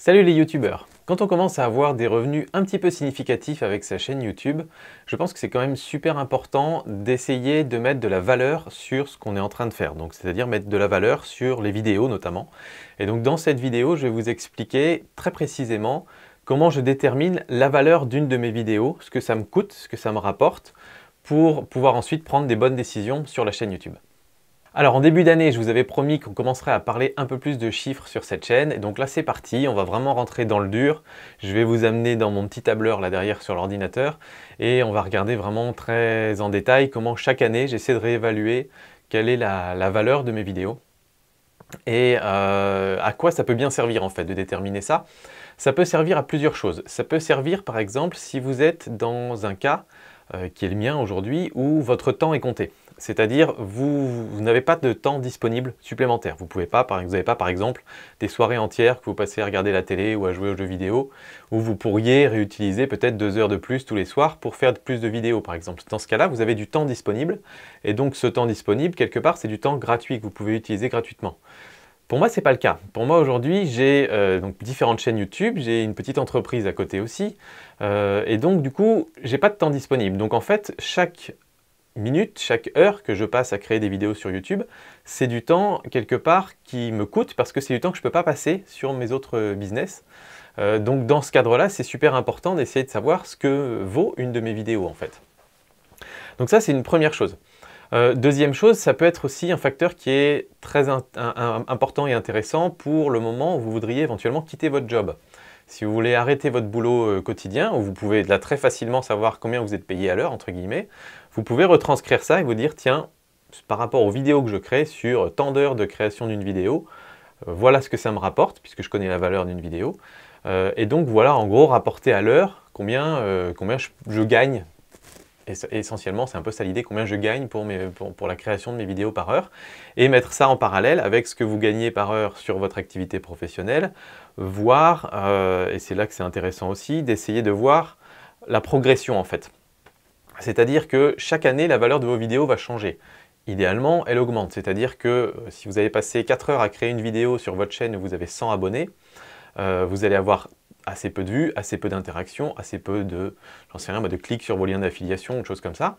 Salut les youtubeurs! Quand on commence à avoir des revenus un petit peu significatifs avec sa chaîne YouTube, je pense que c'est quand même super important d'essayer de mettre de la valeur sur ce qu'on est en train de faire. Donc c'est-à-dire mettre de la valeur sur les vidéos notamment. Et donc dans cette vidéo, je vais vous expliquer très précisément comment je détermine la valeur d'une de mes vidéos, ce que ça me coûte, ce que ça me rapporte, pour pouvoir ensuite prendre des bonnes décisions sur la chaîne YouTube. Alors en début d'année, je vous avais promis qu'on commencerait à parler un peu plus de chiffres sur cette chaîne, et donc là c'est parti, on va vraiment rentrer dans le dur. Je vais vous amener dans mon petit tableur là derrière sur l'ordinateur, et on va regarder vraiment très en détail comment chaque année j'essaie de réévaluer quelle est la valeur de mes vidéos, et à quoi ça peut bien servir en fait de déterminer ça. Ça peut servir à plusieurs choses. Ça peut servir par exemple si vous êtes dans un cas qui est le mien aujourd'hui où votre temps est compté. C'est-à-dire, vous n'avez pas de temps disponible supplémentaire. Vous n'avez pas par exemple des soirées entières que vous passez à regarder la télé ou à jouer aux jeux vidéo, où vous pourriez réutiliser peut-être 2 heures de plus tous les soirs pour faire plus de vidéos par exemple. Dans ce cas-là, vous avez du temps disponible, et donc ce temps disponible, quelque part, c'est du temps gratuit que vous pouvez utiliser gratuitement. Pour moi, ce n'est pas le cas. Pour moi, aujourd'hui, j'ai donc différentes chaînes YouTube, j'ai une petite entreprise à côté aussi, et donc du coup, j'ai pas de temps disponible. Donc en fait, chaque minute, chaque heure que je passe à créer des vidéos sur YouTube, c'est du temps quelque part qui me coûte parce que c'est du temps que je ne peux pas passer sur mes autres business. Donc dans ce cadre-là, c'est super important d'essayer de savoir ce que vaut une de mes vidéos en fait. Donc ça, c'est une première chose. Deuxième chose, ça peut être aussi un facteur qui est très important et intéressant pour le moment où vous voudriez éventuellement quitter votre job. Si vous voulez arrêter votre boulot quotidien, où vous pouvez là très facilement savoir combien vous êtes payé à l'heure, entre guillemets, vous pouvez retranscrire ça et vous dire, tiens, par rapport aux vidéos que je crée sur tant d'heures de création d'une vidéo, voilà ce que ça me rapporte, puisque je connais la valeur d'une vidéo. Et donc voilà, en gros, rapporter à l'heure combien je gagne. Et essentiellement, c'est un peu ça l'idée, combien je gagne pour la création de mes vidéos par heure, et mettre ça en parallèle avec ce que vous gagnez par heure sur votre activité professionnelle, voir, et c'est là que c'est intéressant aussi, d'essayer de voir la progression en fait. C'est-à-dire que chaque année, la valeur de vos vidéos va changer. Idéalement, elle augmente, c'est-à-dire que si vous avez passé 4 heures à créer une vidéo sur votre chaîne où vous avez 100 abonnés, vous allez avoir assez peu de vues, assez peu d'interactions, assez peu de, j'en sais rien, de clics sur vos liens d'affiliation, ou choses comme ça,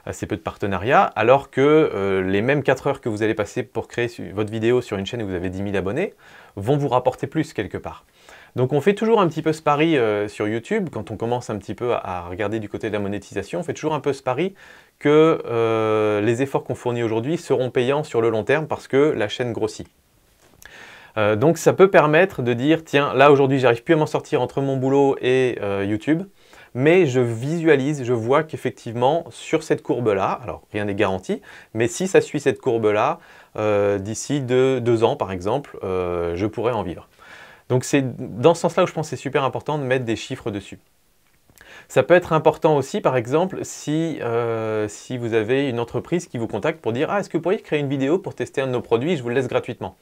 assez peu de partenariats, alors que les mêmes 4 heures que vous allez passer pour créer votre vidéo sur une chaîne où vous avez 10 000 abonnés vont vous rapporter plus quelque part. Donc on fait toujours un petit peu ce pari sur YouTube, quand on commence un petit peu à regarder du côté de la monétisation, on fait toujours un peu ce pari que les efforts qu'on fournit aujourd'hui seront payants sur le long terme parce que la chaîne grossit. Donc ça peut permettre de dire, tiens, là aujourd'hui j'arrive plus à m'en sortir entre mon boulot et YouTube, mais je visualise, je vois qu'effectivement sur cette courbe-là, alors rien n'est garanti, mais si ça suit cette courbe-là, d'ici 2 ans par exemple, je pourrais en vivre. Donc c'est dans ce sens-là où je pense que c'est super important de mettre des chiffres dessus. Ça peut être important aussi, par exemple, si vous avez une entreprise qui vous contacte pour dire « Ah, est-ce que vous pourriez créer une vidéo pour tester un de nos produits, je vous le laisse gratuitement ?»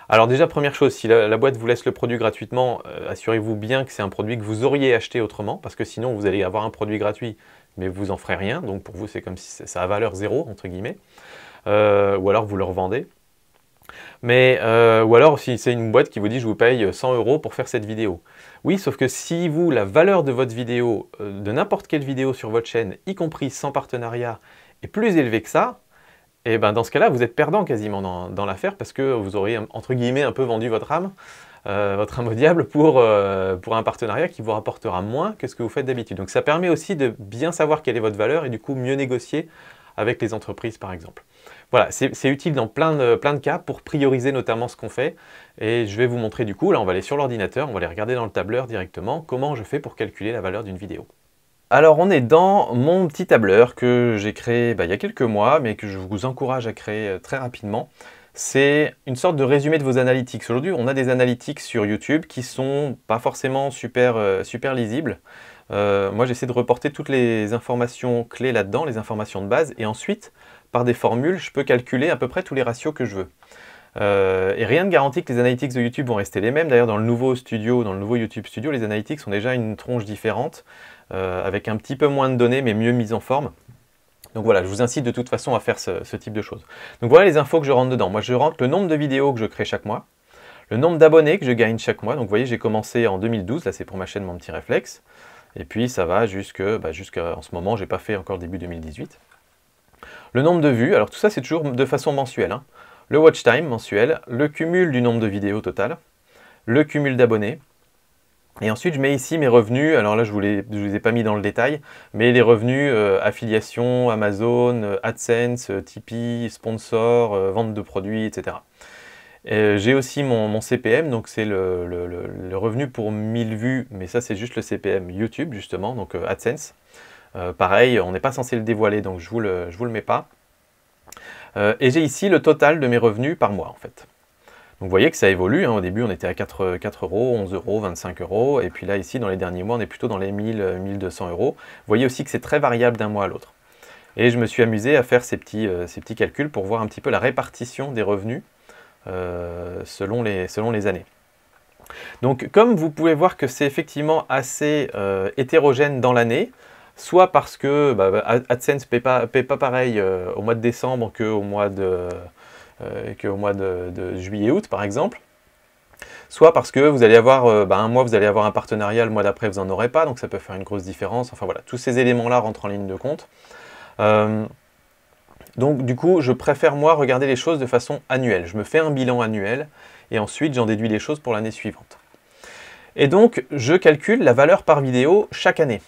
Alors déjà, première chose, si la boîte vous laisse le produit gratuitement, assurez-vous bien que c'est un produit que vous auriez acheté autrement, parce que sinon vous allez avoir un produit gratuit, mais vous n'en ferez rien, donc pour vous c'est comme si ça a valeur zéro, entre guillemets, ou alors vous le revendez. Mais, ou alors si c'est une boîte qui vous dit je vous paye 100 € pour faire cette vidéo. Oui, sauf que si vous, la valeur de votre vidéo, de n'importe quelle vidéo sur votre chaîne, y compris sans partenariat, est plus élevée que ça, et ben dans ce cas-là, vous êtes perdant quasiment dans l'affaire parce que vous aurez, entre guillemets, un peu vendu votre âme au diable pour un partenariat qui vous rapportera moins que ce que vous faites d'habitude. Donc ça permet aussi de bien savoir quelle est votre valeur et du coup mieux négocier avec les entreprises par exemple. Voilà, c'est utile dans plein de cas pour prioriser notamment ce qu'on fait. Et je vais vous montrer du coup, là on va aller sur l'ordinateur, on va aller regarder dans le tableur directement comment je fais pour calculer la valeur d'une vidéo. Alors on est dans mon petit tableur que j'ai créé il y a quelques mois, mais que je vous encourage à créer très rapidement. C'est une sorte de résumé de vos analytics. Aujourd'hui, on a des analytics sur YouTube qui sont pas forcément super lisibles. Moi, j'essaie de reporter toutes les informations clés là-dedans, les informations de base, et ensuite, par des formules, je peux calculer à peu près tous les ratios que je veux. Et rien ne garantit que les analytics de YouTube vont rester les mêmes. D'ailleurs, dans le nouveau YouTube Studio, les analytics ont déjà une tronche différente, avec un petit peu moins de données, mais mieux mise en forme. Donc voilà, je vous incite de toute façon à faire ce type de choses. Donc voilà les infos que je rentre dedans. Moi, je rentre le nombre de vidéos que je crée chaque mois, le nombre d'abonnés que je gagne chaque mois. Donc vous voyez, j'ai commencé en 2012, là c'est pour ma chaîne Mon Petit Réflexe. Et puis ça va jusqu'à en ce moment, j'ai pas fait encore début 2018. Le nombre de vues, alors tout ça c'est toujours de façon mensuelle, hein. Le watch time mensuel, le cumul du nombre de vidéos total, le cumul d'abonnés. Et ensuite, je mets ici mes revenus. Alors là, je ne vous ai pas mis dans le détail, mais les revenus affiliation, Amazon, AdSense, Tipeee, sponsor, vente de produits, etc. J'ai aussi mon CPM, donc c'est le revenu pour 1000 vues, mais ça, c'est juste le CPM YouTube, justement, donc AdSense. Pareil, on n'est pas censé le dévoiler, donc je vous le mets pas. Et j'ai ici le total de mes revenus par mois, en fait. Donc vous voyez que ça évolue, hein. Au début on était à 4 euros, 11 euros, 25 euros, et puis là ici dans les derniers mois on est plutôt dans les 1000, 1200 euros. Vous voyez aussi que c'est très variable d'un mois à l'autre. Et je me suis amusé à faire ces petits calculs pour voir un petit peu la répartition des revenus selon les années. Donc comme vous pouvez voir que c'est effectivement assez hétérogène dans l'année, soit parce que AdSense paie pas pareil au mois de décembre qu'au mois de juillet-août par exemple, soit parce que vous allez avoir un mois vous allez avoir un partenariat, le mois d'après vous n'en aurez pas, donc ça peut faire une grosse différence. Enfin voilà, tous ces éléments là rentrent en ligne de compte. Donc du coup je préfère moi regarder les choses de façon annuelle. Je me fais un bilan annuel et ensuite j'en déduis les choses pour l'année suivante. Et donc je calcule la valeur par vidéo chaque année.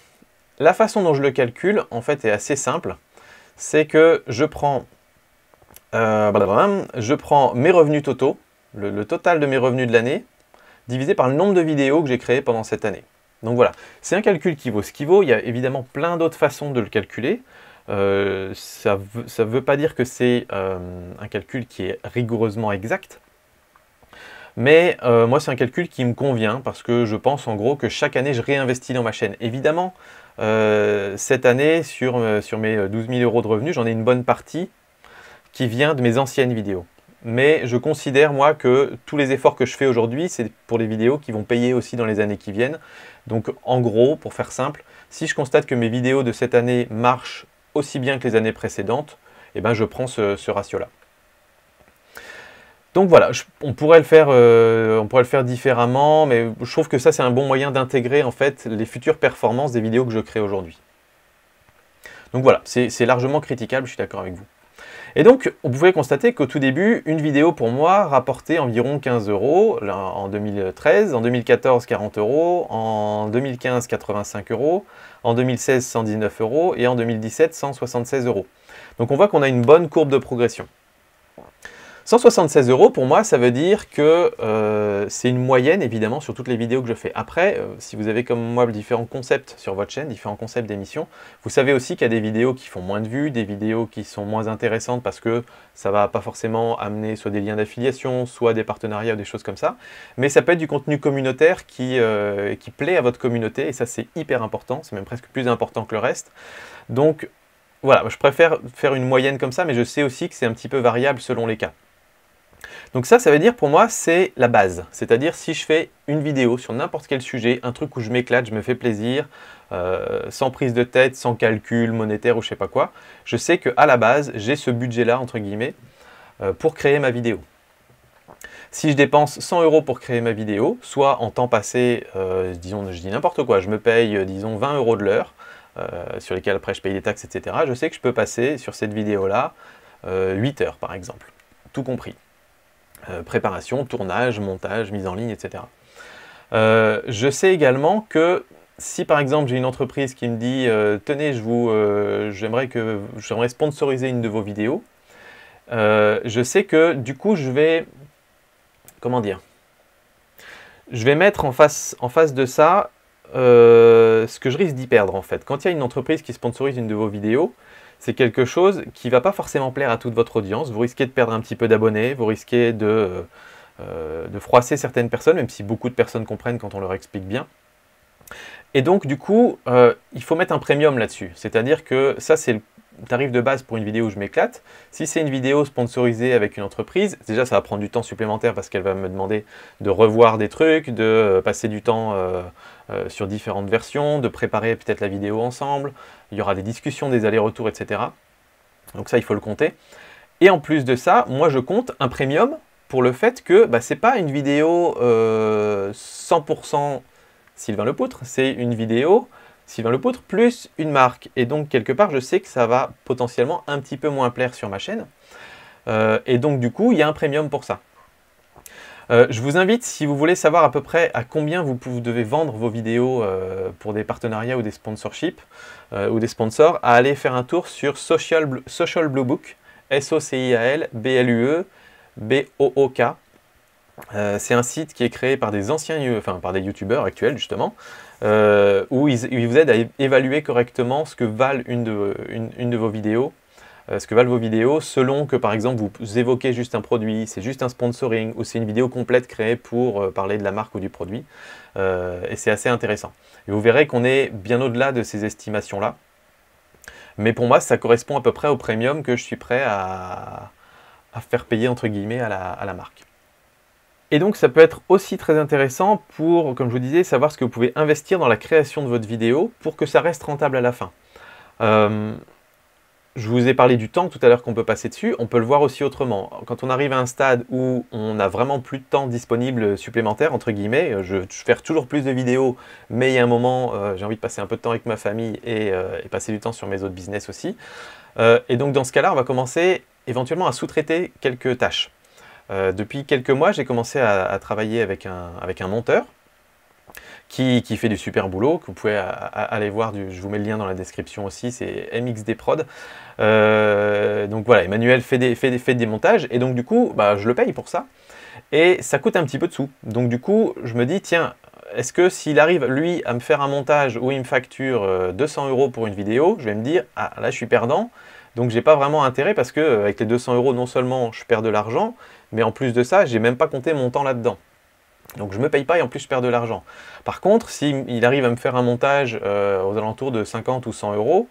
La façon dont je le calcule en fait est assez simple, c'est que je prends mes revenus totaux, le total de mes revenus de l'année, divisé par le nombre de vidéos que j'ai créées pendant cette année. Donc voilà, c'est un calcul qui vaut ce qu'il vaut. Il y a évidemment plein d'autres façons de le calculer. Ça ne veut pas dire que c'est un calcul qui est rigoureusement exact. Mais moi, c'est un calcul qui me convient parce que je pense en gros que chaque année, je réinvestis dans ma chaîne. Évidemment, cette année, sur mes 12 000 euros de revenus, j'en ai une bonne partie qui vient de mes anciennes vidéos. Mais je considère, moi, que tous les efforts que je fais aujourd'hui, c'est pour les vidéos qui vont payer aussi dans les années qui viennent. Donc, en gros, pour faire simple, si je constate que mes vidéos de cette année marchent aussi bien que les années précédentes, eh ben, je prends ce ratio-là. Donc voilà, on pourrait le faire différemment, mais je trouve que ça, c'est un bon moyen d'intégrer en fait les futures performances des vidéos que je crée aujourd'hui. Donc voilà, c'est largement critiquable, je suis d'accord avec vous. Et donc, vous pouvez constater qu'au tout début, une vidéo pour moi rapportait environ 15 euros en 2013, en 2014 40 euros, en 2015 85 euros, en 2016 119 euros et en 2017 176 euros. Donc on voit qu'on a une bonne courbe de progression. 176 euros, pour moi, ça veut dire que c'est une moyenne, évidemment, sur toutes les vidéos que je fais. Après, si vous avez comme moi différents concepts sur votre chaîne, différents concepts d'émissions, vous savez aussi qu'il y a des vidéos qui font moins de vues, des vidéos qui sont moins intéressantes parce que ça ne va pas forcément amener soit des liens d'affiliation, soit des partenariats ou des choses comme ça. Mais ça peut être du contenu communautaire qui plaît à votre communauté, et ça, c'est hyper important, c'est même presque plus important que le reste. Donc, voilà, je préfère faire une moyenne comme ça, mais je sais aussi que c'est un petit peu variable selon les cas. Donc ça veut dire pour moi, c'est la base. C'est-à-dire si je fais une vidéo sur n'importe quel sujet, un truc où je m'éclate, je me fais plaisir, sans prise de tête, sans calcul monétaire ou je sais pas quoi, je sais qu'à la base, j'ai ce budget-là, entre guillemets, pour créer ma vidéo. Si je dépense 100 euros pour créer ma vidéo, soit en temps passé, disons, je dis n'importe quoi, je me paye, disons, 20 euros de l'heure, sur lesquels après je paye des taxes, etc., je sais que je peux passer sur cette vidéo-là 8 heures, par exemple, tout compris. Préparation, tournage, montage, mise en ligne, etc. Je sais également que si par exemple j'ai une entreprise qui me dit tenez, j'aimerais sponsoriser une de vos vidéos, je sais que du coup je vais, comment dire, je vais mettre en face de ça ce que je risque d'y perdre en fait. Quand il y a une entreprise qui sponsorise une de vos vidéos, c'est quelque chose qui ne va pas forcément plaire à toute votre audience. Vous risquez de perdre un petit peu d'abonnés, vous risquez de froisser certaines personnes, même si beaucoup de personnes comprennent quand on leur explique bien. Et donc, du coup, il faut mettre un premium là-dessus. C'est-à-dire que ça, c'est le tarif de base pour une vidéo où je m'éclate. Si c'est une vidéo sponsorisée avec une entreprise, déjà, ça va prendre du temps supplémentaire parce qu'elle va me demander de revoir des trucs, de passer du temps sur différentes versions, de préparer peut-être la vidéo ensemble. Il y aura des discussions, des allers-retours, etc. Donc ça, il faut le compter. Et en plus de ça, moi, je compte un premium pour le fait que c'est pas une vidéo 100% Sylvain Lepoutre, c'est une vidéo Sylvain Lepoutre plus une marque. Et donc, quelque part, je sais que ça va potentiellement un petit peu moins plaire sur ma chaîne. Et donc, du coup, il y a un premium pour ça. Je vous invite, si vous voulez savoir à peu près à combien vous devez vendre vos vidéos pour des partenariats ou des sponsorships ou des sponsors, à aller faire un tour sur Social Blue Book, SOCIAL BLUE BOOK. C'est un site qui est créé par des par des youtubeurs actuels justement, où ils vous aident à évaluer correctement ce que valent une de vos vidéos, ce que valent vos vidéos selon que par exemple vous évoquez juste un produit, c'est juste un sponsoring ou c'est une vidéo complète créée pour parler de la marque ou du produit, et c'est assez intéressant. Et vous verrez qu'on est bien au-delà de ces estimations-là, mais pour moi ça correspond à peu près au premium que je suis prêt à faire payer entre guillemets à la marque. Et donc ça peut être aussi très intéressant pour, comme je vous disais, savoir ce que vous pouvez investir dans la création de votre vidéo pour que ça reste rentable à la fin. Je vous ai parlé du temps tout à l'heure qu'on peut passer dessus, on peut le voir aussi autrement. Quand on arrive à un stade où on n'a vraiment plus de temps disponible supplémentaire, entre guillemets, je vais faire toujours plus de vidéos, mais il y a un moment, j'ai envie de passer un peu de temps avec ma famille et passer du temps sur mes autres business aussi. Et donc dans ce cas-là, on va commencer éventuellement à sous-traiter quelques tâches. Depuis quelques mois, j'ai commencé à travailler avec un monteur qui fait du super boulot, que vous pouvez aller voir, je vous mets le lien dans la description aussi, c'est MXD Prod. Donc voilà, Emmanuel fait des montages, et donc du coup, je le paye pour ça, et ça coûte un petit peu de sous. Donc du coup, je me dis, tiens, est-ce que s'il arrive, lui, à me faire un montage où il me facture 200 € pour une vidéo, je vais me dire, ah là je suis perdant, donc j'ai pas vraiment intérêt parce que avec les 200 € non seulement je perds de l'argent, mais en plus de ça, j'ai même pas compté mon temps là-dedans. Donc je me paye pas et en plus je perds de l'argent. Par contre, s'il arrive à me faire un montage aux alentours de 50 ou 100 €,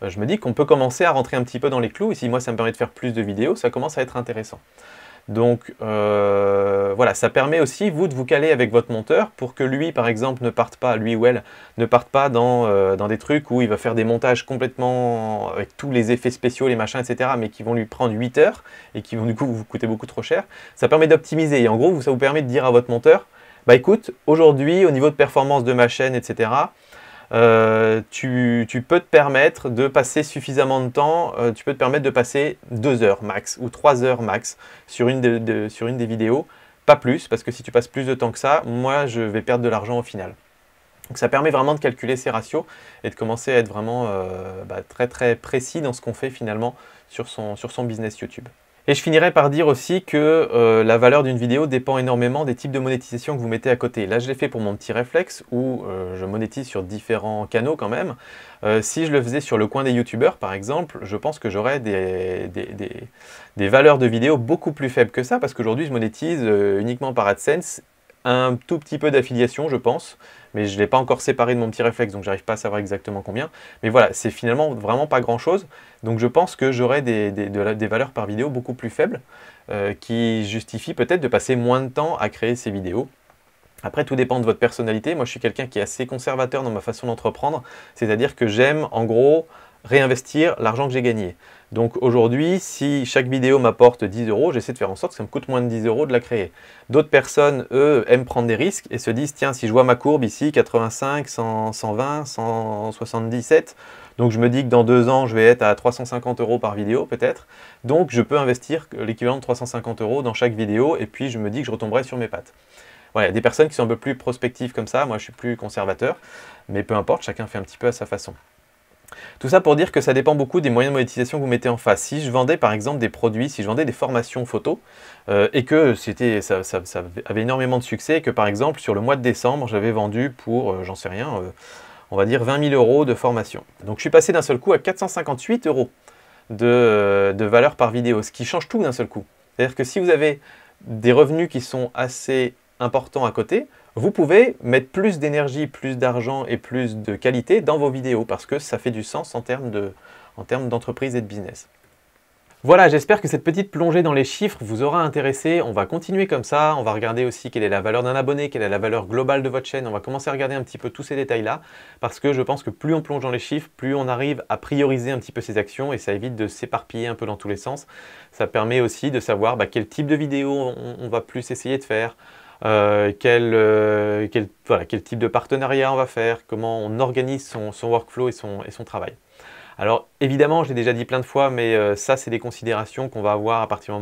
je me dis qu'on peut commencer à rentrer un petit peu dans les clous, et si moi ça me permet de faire plus de vidéos, ça commence à être intéressant. Donc voilà, ça permet aussi vous de vous caler avec votre monteur pour que lui par exemple ne parte pas, lui ou elle, ne parte pas dans des trucs où il va faire des montages complètement avec tous les effets spéciaux, les machins, etc. mais qui vont lui prendre 8 heures et qui vont du coup vous coûter beaucoup trop cher. Ça permet d'optimiser et en gros ça vous permet de dire à votre monteur, bah écoute, aujourd'hui au niveau de performance de ma chaîne, etc. Tu peux te permettre de passer suffisamment de temps, tu peux te permettre de passer 2 heures max ou 3 heures max sur une des vidéos, pas plus, parce que si tu passes plus de temps que ça, moi je vais perdre de l'argent au final. Donc ça permet vraiment de calculer ces ratios et de commencer à être vraiment très très précis dans ce qu'on fait finalement sur son business YouTube. Et je finirai par dire aussi que la valeur d'une vidéo dépend énormément des types de monétisation que vous mettez à côté. Là, je l'ai fait pour mon petit réflexe où je monétise sur différents canaux quand même. Si je le faisais sur le coin des youtubeurs, par exemple, je pense que j'aurais des valeurs de vidéo beaucoup plus faibles que ça, parce qu'aujourd'hui, je monétise uniquement par AdSense, un tout petit peu d'affiliation, je pense, mais je ne l'ai pas encore séparé de mon petit réflexe, donc j'arrive pas à savoir exactement combien. Mais voilà, c'est finalement vraiment pas grand-chose. Donc je pense que j'aurai des valeurs par vidéo beaucoup plus faibles, qui justifient peut-être de passer moins de temps à créer ces vidéos. Après, tout dépend de votre personnalité. Moi, je suis quelqu'un qui est assez conservateur dans ma façon d'entreprendre, c'est-à-dire que j'aime, en gros, réinvestir l'argent que j'ai gagné. Donc aujourd'hui, si chaque vidéo m'apporte 10 €, j'essaie de faire en sorte que ça me coûte moins de 10 € de la créer. D'autres personnes, eux, aiment prendre des risques et se disent, tiens, si je vois ma courbe ici, 85, 100, 120, 177, donc je me dis que dans 2 ans, je vais être à 350 € par vidéo peut-être, donc je peux investir l'équivalent de 350 € dans chaque vidéo, et puis je me dis que je retomberai sur mes pattes. Voilà, il y a des personnes qui sont un peu plus prospectives comme ça, moi je suis plus conservateur, mais peu importe, chacun fait un petit peu à sa façon. Tout ça pour dire que ça dépend beaucoup des moyens de monétisation que vous mettez en face. Si je vendais par exemple des produits, si je vendais des formations photo, et que ça avait énormément de succès, et que par exemple sur le mois de décembre, j'avais vendu pour, j'en sais rien, on va dire 20 000 € de formation. Donc je suis passé d'un seul coup à 458 € de valeur par vidéo, ce qui change tout d'un seul coup. C'est-à-dire que si vous avez des revenus qui sont assez importants à côté, vous pouvez mettre plus d'énergie, plus d'argent et plus de qualité dans vos vidéos parce que ça fait du sens en termes d'entreprise et de business. Voilà, j'espère que cette petite plongée dans les chiffres vous aura intéressé. On va continuer comme ça, on va regarder aussi quelle est la valeur d'un abonné, quelle est la valeur globale de votre chaîne. On va commencer à regarder un petit peu tous ces détails-là, parce que je pense que plus on plonge dans les chiffres, plus on arrive à prioriser un petit peu ses actions et ça évite de s'éparpiller un peu dans tous les sens. Ça permet aussi de savoir quel type de vidéo on va plus essayer de faire, quel type de partenariat on va faire, comment on organise son workflow et son travail. Alors évidemment, je l'ai déjà dit plein de fois, mais ça c'est des considérations qu'on va avoir à partir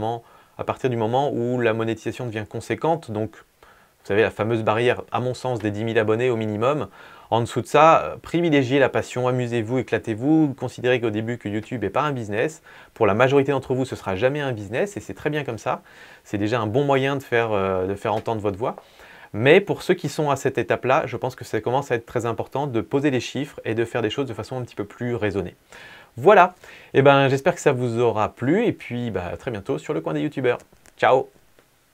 du moment où la monétisation devient conséquente. Donc vous savez, la fameuse barrière, à mon sens, des 10 000 abonnés au minimum. En dessous de ça, privilégiez la passion, amusez-vous, éclatez-vous. Considérez qu'au début que YouTube n'est pas un business. Pour la majorité d'entre vous, ce ne sera jamais un business et c'est très bien comme ça. C'est déjà un bon moyen de faire entendre votre voix. Mais pour ceux qui sont à cette étape-là, je pense que ça commence à être très important de poser les chiffres et de faire des choses de façon un petit peu plus raisonnée. Voilà, j'espère que ça vous aura plu et puis à très bientôt sur le coin des youtubeurs. Ciao!